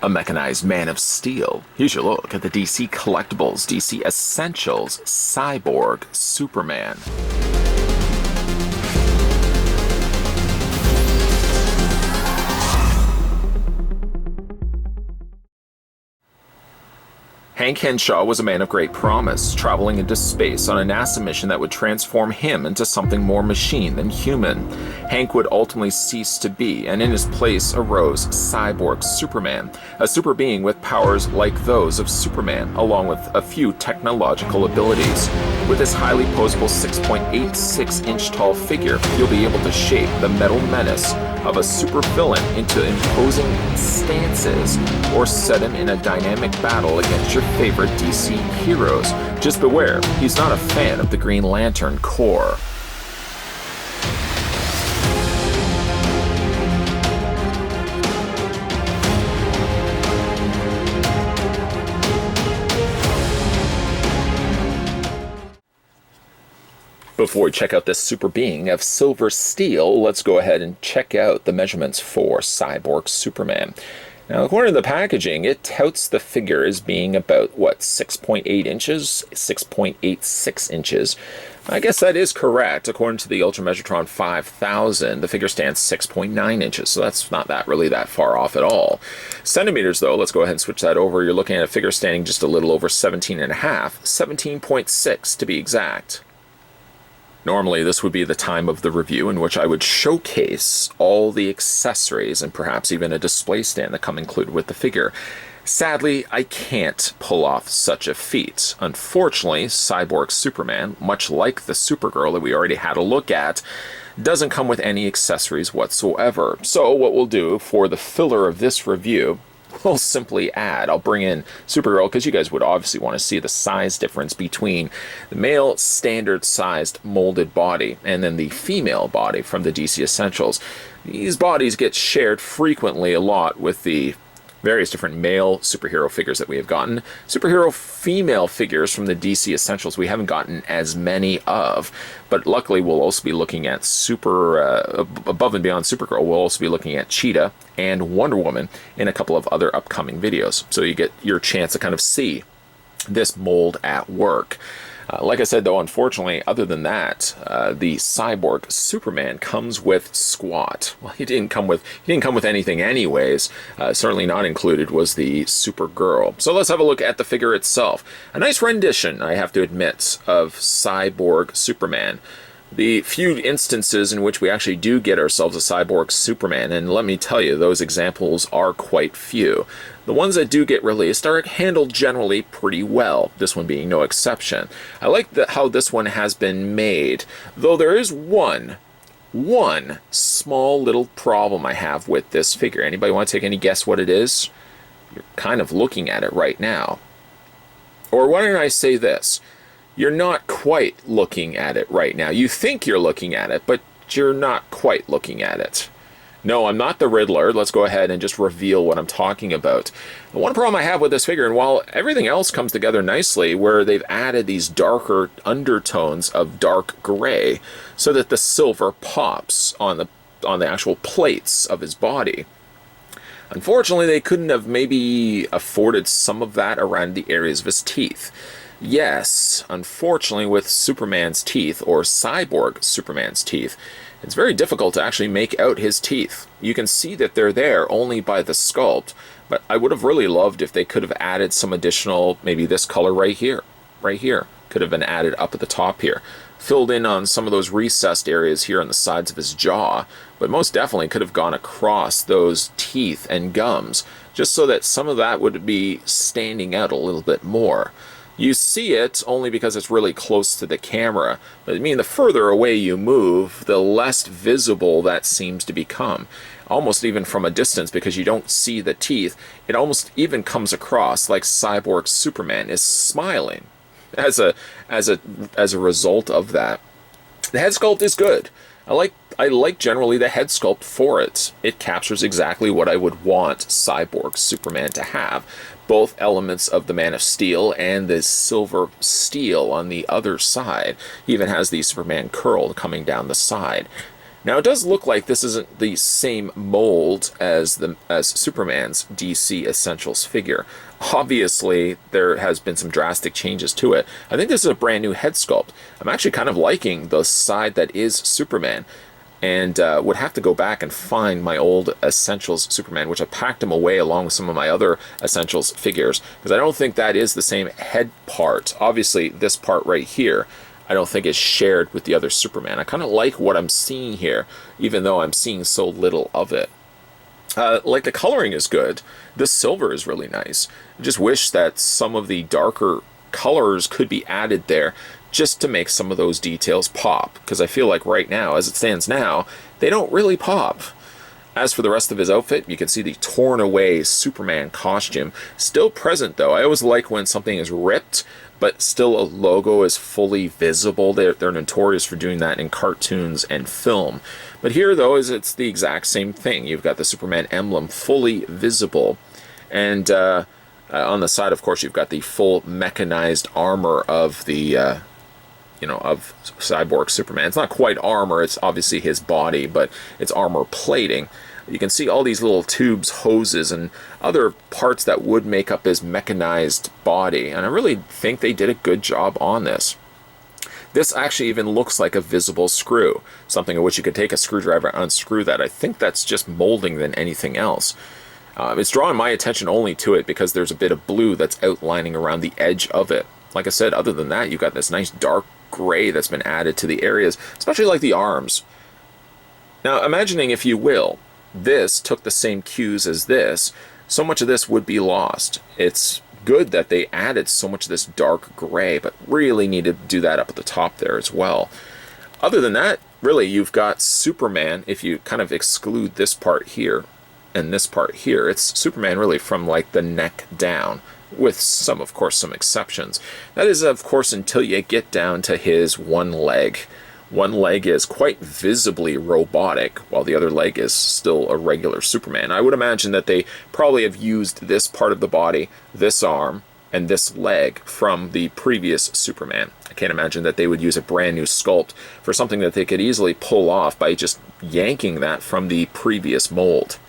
a mechanized Man of Steel. Here's your look at the DC Collectibles, DC Essentials, Cyborg, Superman. Hank Henshaw was a man of great promise, traveling into space on a NASA mission that would transform him into something more machine than human. Hank would ultimately cease to be, and in his place arose Cyborg Superman, a super being with powers like those of Superman, along with a few technological abilities. With his highly posable 6.86-inch tall figure, you'll be able to shape the metal menace of a supervillain into imposing stances, or set him in a dynamic battle against your favorite DC heroes. Just beware, he's not a fan of the Green Lantern Corps. Before we check out this super being of silver steel, let's go ahead and check out the measurements for Cyborg Superman. Now, according to the packaging, it touts the figure as being about, 6.8 inches? 6.86 inches. I guess that is correct. According to the Ultra Measure-Tron 5000, the figure stands 6.9 inches, so that's not really that far off at all. Centimeters, though, let's go ahead and switch that over. You're looking at a figure standing just a little over 17.5, 17.6 to be exact. Normally, this would be the time of the review in which I would showcase all the accessories and perhaps even a display stand that come included with the figure. Sadly, I can't pull off such a feat. Unfortunately, Cyborg Superman, much like the Supergirl that we already had a look at, doesn't come with any accessories whatsoever. So what we'll do for the filler of this review, we'll simply add, I'll bring in Supergirl because you guys would obviously want to see the size difference between the male standard sized molded body and then the female body from the DC Essentials. These bodies get shared frequently a lot with the various different male superhero figures that we have gotten. Superhero female figures from the DC Essentials we haven't gotten as many of, but luckily we'll also be looking at above and beyond Supergirl, we'll also be looking at Cheetah and Wonder Woman in a couple of other upcoming videos. So you get your chance to kind of see this mold at work. Like I said, though, unfortunately, other than that, the Cyborg Superman comes with squat. Well, he didn't come with anything anyways. Certainly not included was the Supergirl. So let's have a look at the figure itself. A nice rendition, I have to admit, of Cyborg Superman. The few instances in which we actually do get ourselves a Cyborg Superman, and let me tell you, those examples are quite few. The ones that do get released are handled generally pretty well, this one being no exception. I like how this one has been made, though there is one small little problem I have with this figure. Anybody want to take any guess what it is? You're kind of looking at it right now. Or why don't I say this? You're not quite looking at it right now. You think you're looking at it, but you're not quite looking at it. No, I'm not the Riddler. Let's go ahead and just reveal what I'm talking about. The one problem I have with this figure, and while everything else comes together nicely, where they've added these darker undertones of dark gray so that the silver pops on the actual plates of his body. Unfortunately, they couldn't have maybe afforded some of that around the areas of his teeth. Yes, unfortunately with Superman's teeth, or Cyborg Superman's teeth, it's very difficult to actually make out his teeth. You can see that they're there only by the sculpt, but I would have really loved if they could have added some additional, maybe this color right here, could have been added up at the top here. Filled in on some of those recessed areas here on the sides of his jaw, but most definitely could have gone across those teeth and gums, just so that some of that would be standing out a little bit more. You see it only because it's really close to the camera, but I mean the further away you move, the less visible that seems to become. Almost even from a distance, because you don't see the teeth, it almost even comes across like Cyborg Superman is smiling as a result of that. The head sculpt is good. I like generally the head sculpt for it. It captures exactly what I would want Cyborg Superman to have. Both elements of the Man of Steel and the silver steel on the other side. He even has the Superman curl coming down the side. Now, it does look like this isn't the same mold as Superman's DC Essentials figure. Obviously, there has been some drastic changes to it. I think this is a brand new head sculpt. I'm actually kind of liking the side that is Superman, and would have to go back and find my old Essentials Superman, which I packed him away along with some of my other Essentials figures, because I don't think that is the same head part. Obviously, this part right here, I don't think is shared with the other Superman. I kind of like what I'm seeing here, even though I'm seeing so little of it. Like, the coloring is good. This silver is really nice. I just wish that some of the darker colors could be added there just to make some of those details pop, because I feel like right now, as it stands now, they don't really pop. As for the rest of his outfit, you can see the torn away Superman costume. Still present though. I always like when something is ripped, but still a logo is fully visible. They're notorious for doing that in cartoons and film. But here though, it's the exact same thing. You've got the Superman emblem fully visible. And on the side, of course, you've got the full mechanized armor of the of Cyborg Superman. It's not quite armor, it's obviously his body, but it's armor plating. You can see all these little tubes, hoses, and other parts that would make up his mechanized body, and I really think they did a good job on this. This actually even looks like a visible screw, something in which you could take a screwdriver and unscrew that. I think that's just molding than anything else. It's drawing my attention only to it because there's a bit of blue that's outlining around the edge of it. Like I said, other than that, you've got this nice dark gray that's been added to the areas, especially like the arms. Now, imagining, if you will, this took the same cues as this, so much of this would be lost. It's good that they added so much of this dark gray, but really needed to do that up at the top there as well. Other than that, really, you've got Superman, if you kind of exclude this part here and this part here, it's Superman really from like the neck down, with some, of course, some exceptions. That is, of course, until you get down to his one leg. One leg is quite visibly robotic, while the other leg is still a regular Superman. I would imagine that they probably have used this part of the body, this arm, and this leg from the previous Superman. I can't imagine that they would use a brand new sculpt for something that they could easily pull off by just yanking that from the previous mold.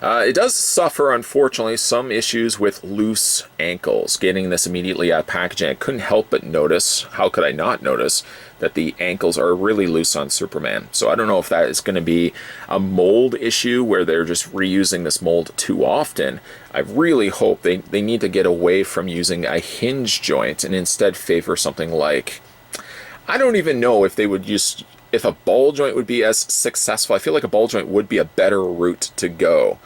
It does suffer, unfortunately, some issues with loose ankles. Getting this immediately out of packaging, I couldn't help but notice, how could I not notice, that the ankles are really loose on Superman. So I don't know if that is going to be a mold issue where they're just reusing this mold too often. I really hope they need to get away from using a hinge joint and instead favor something like, I don't even know if they would use, if a ball joint would be as successful. I feel like a ball joint would be a better route to go.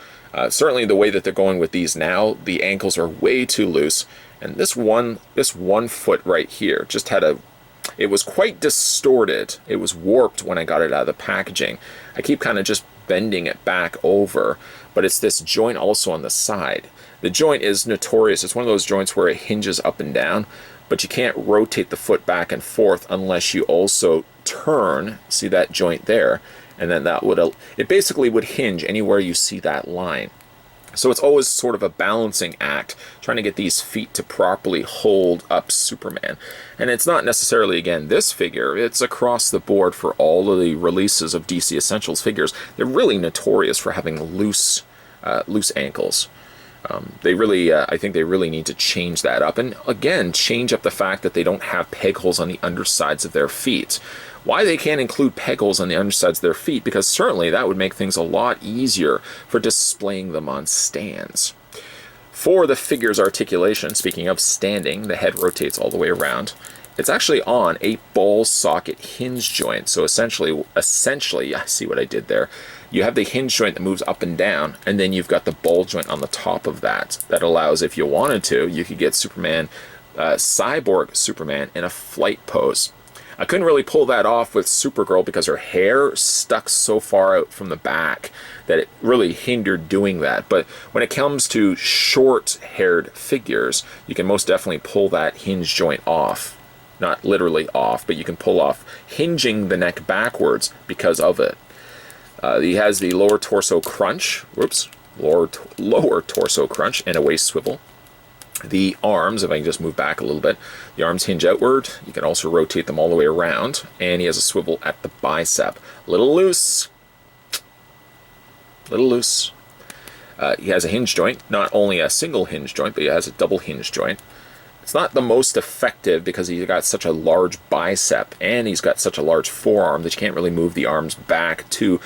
Certainly the way that they're going with these now, the ankles are way too loose, and this one foot right here just had it was quite distorted. It was warped when I got it out of the packaging. I keep kind of just bending it back over, but it's this joint also on the side. The joint is notorious. It's one of those joints where it hinges up and down, but you can't rotate the foot back and forth unless you also turn. See that joint there? And then that would, it basically would hinge anywhere you see that line. So it's always sort of a balancing act, trying to get these feet to properly hold up Superman. And it's not necessarily, again, this figure. It's across the board for all of the releases of DC Essentials figures. They're really notorious for having loose ankles. They really, I think they really need to change that up. And again, change up the fact that they don't have peg holes on the undersides of their feet. Why they can't include peg holes on the undersides of their feet, because certainly that would make things a lot easier for displaying them on stands. For the figure's articulation, speaking of standing, the head rotates all the way around. It's actually on a ball socket hinge joint. So essentially, I see what I did there. You have the hinge joint that moves up and down, and then you've got the ball joint on the top of that. That allows, if you wanted to, you could get Superman, Cyborg Superman in a flight pose. I couldn't really pull that off with Supergirl because her hair stuck so far out from the back that it really hindered doing that. But when it comes to short-haired figures, you can most definitely pull that hinge joint off. Not literally off, but you can pull off hinging the neck backwards because of it. He has the lower torso crunch, lower torso crunch and a waist swivel. The arms, if I can just move back a little bit, the arms hinge outward. You can also rotate them all the way around. And he has a swivel at the bicep. A little loose. A little loose. He has a hinge joint. Not only a single hinge joint, but he has a double hinge joint. It's not the most effective because he's got such a large bicep and he's got such a large forearm that you can't really move the arms back to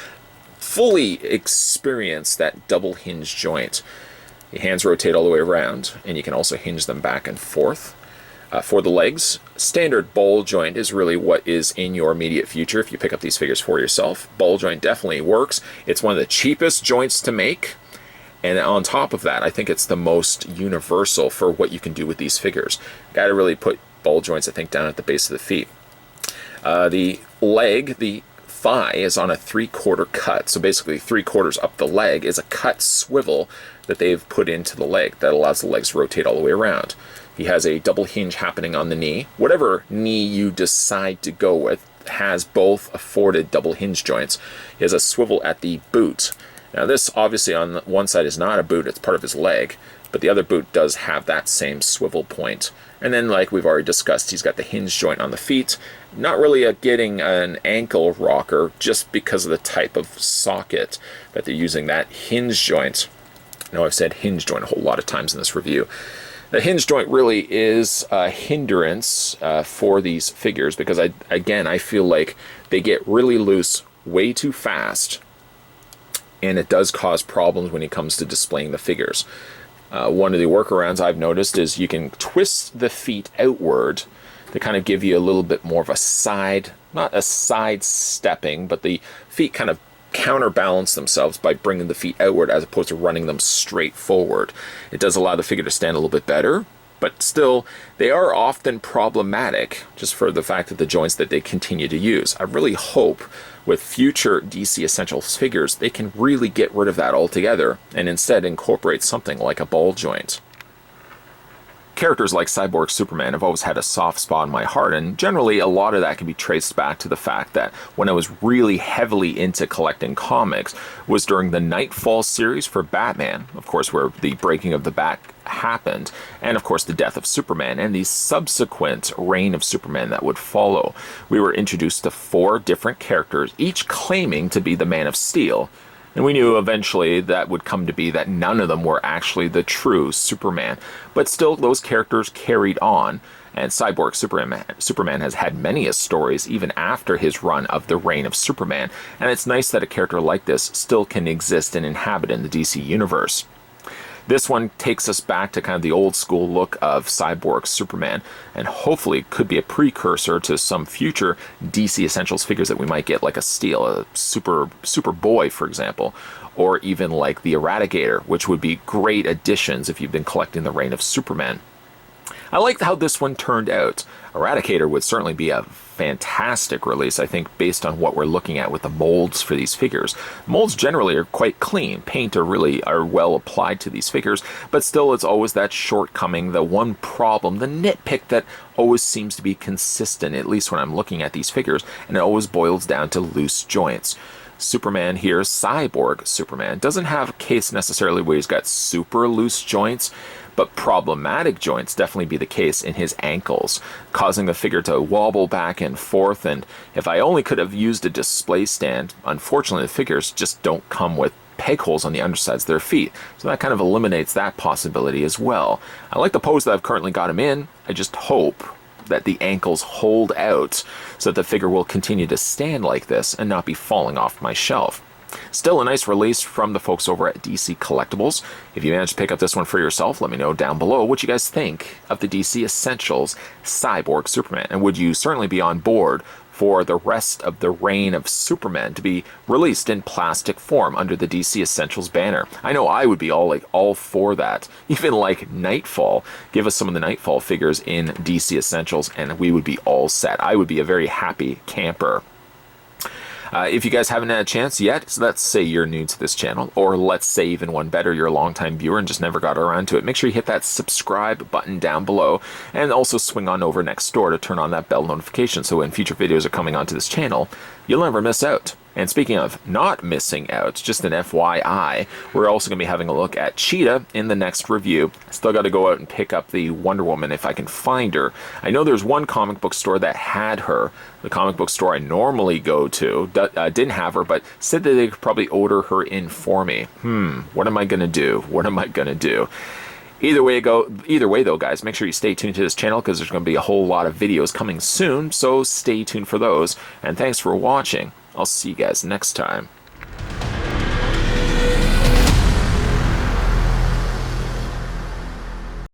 fully experience that double hinge joint. The hands rotate all the way around, and you can also hinge them back and forth. For the legs, standard ball joint is really what is in your immediate future if you pick up these figures for yourself. Ball joint definitely works. It's one of the cheapest joints to make, and on top of that, I think it's the most universal for what you can do with these figures. Got to really put ball joints, I think, down at the base of the feet. The leg, the thigh is on a 3/4 cut, so basically 3/4 up the leg is a cut swivel that they've put into the leg that allows the legs to rotate all the way around. He has a double hinge happening on the knee. Whatever knee you decide to go with has both afforded double hinge joints. He has a swivel at the boot. Now this obviously on one side is not a boot, it's part of his leg, but the other boot does have that same swivel point. And then, like we've already discussed, he's got the hinge joint on the feet. Not really getting an ankle rocker just because of the type of socket that they're using, that hinge joint. I know I've said hinge joint a whole lot of times in this review. The hinge joint really is a hindrance for these figures because, I feel like they get really loose way too fast, and it does cause problems when it comes to displaying the figures. One of the workarounds I've noticed is you can twist the feet outward to kind of give you a little bit more of a side, not a side stepping, but the feet kind of counterbalance themselves by bringing the feet outward as opposed to running them straight forward. It does allow the figure to stand a little bit better, but still, they are often problematic just for the fact that the joints that they continue to use. I really hope with future DC Essentials figures, they can really get rid of that altogether and instead incorporate something like a ball joint. Characters like Cyborg Superman have always had a soft spot in my heart, and generally a lot of that can be traced back to the fact that when I was really heavily into collecting comics was during the Nightfall series for Batman, of course, where the breaking of the Bat happened, and of course the death of Superman and the subsequent reign of Superman that would follow. We were introduced to 4 different characters, each claiming to be the Man of Steel. And we knew eventually that would come to be that none of them were actually the true Superman. But still, those characters carried on, and Cyborg Superman has had many stories even after his run of the reign of Superman, and it's nice that a character like this still can exist and inhabit in the DC universe. This one takes us back to kind of the old school look of Cyborg Superman, and hopefully could be a precursor to some future DC Essentials figures that we might get, like a Steel, a Superboy, for example, or even like the Eradicator, which would be great additions if you've been collecting the reign of Superman. I like how this one turned out. Eradicator would certainly be a fantastic release, I think, based on what we're looking at with the molds for these figures. Molds generally are quite clean. Paint are well applied to these figures, but still it's always that shortcoming, the one problem, the nitpick that always seems to be consistent, at least when I'm looking at these figures, and it always boils down to loose joints. Superman here, Cyborg Superman, doesn't have a case necessarily where he's got super loose joints, but problematic joints definitely be the case in his ankles, causing the figure to wobble back and forth. And if I only could have used a display stand, unfortunately the figures just don't come with peg holes on the undersides of their feet, so that kind of eliminates that possibility as well. I like the pose that I've currently got him in. I just hope that the ankles hold out so that the figure will continue to stand like this and not be falling off my shelf. Still a nice release from the folks over at DC Collectibles. If you managed to pick up this one for yourself, let me know down below what you guys think of the DC Essentials Cyborg Superman, and would you certainly be on board for the rest of the reign of Superman to be released in plastic form under the DC Essentials banner? I know I would be all for that. Even like Nightfall. Give us some of the Nightfall figures in DC Essentials and we would be all set. I would be a very happy camper. If you guys haven't had a chance yet, so let's say you're new to this channel, or let's say even one better, you're a longtime viewer and just never got around to it, make sure you hit that subscribe button down below, and also swing on over next door to turn on that bell notification so when future videos are coming onto this channel, you'll never miss out. And speaking of not missing out, just an FYI, we're also going to be having a look at Cheetah in the next review. Still got to go out and pick up the Wonder Woman if I can find her. I know there's one comic book store that had her. The comic book store I normally go to didn't have her, but said that they could probably order her in for me. What am I going to do? What am I going to do? Either way though, guys, make sure you stay tuned to this channel because there's going to be a whole lot of videos coming soon, so stay tuned for those. And thanks for watching. I'll see you guys next time.